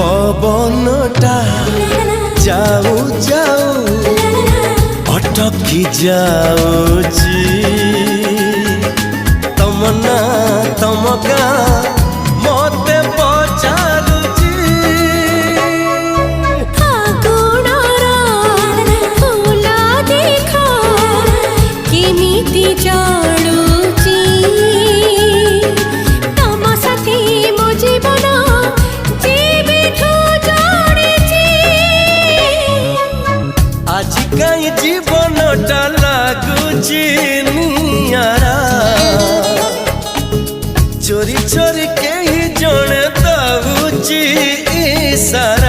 पवनटा जाऊ जाऊ अटकी जाऊची तमना तमका मते पचारुची फूला देखा केमिति जाड़ुची तम साथी मो जीवन जीविठू जोड़ीची आज कहीं जीवनटा लागुची नियारा चोरी चोरी के ही जने दउची इशारा।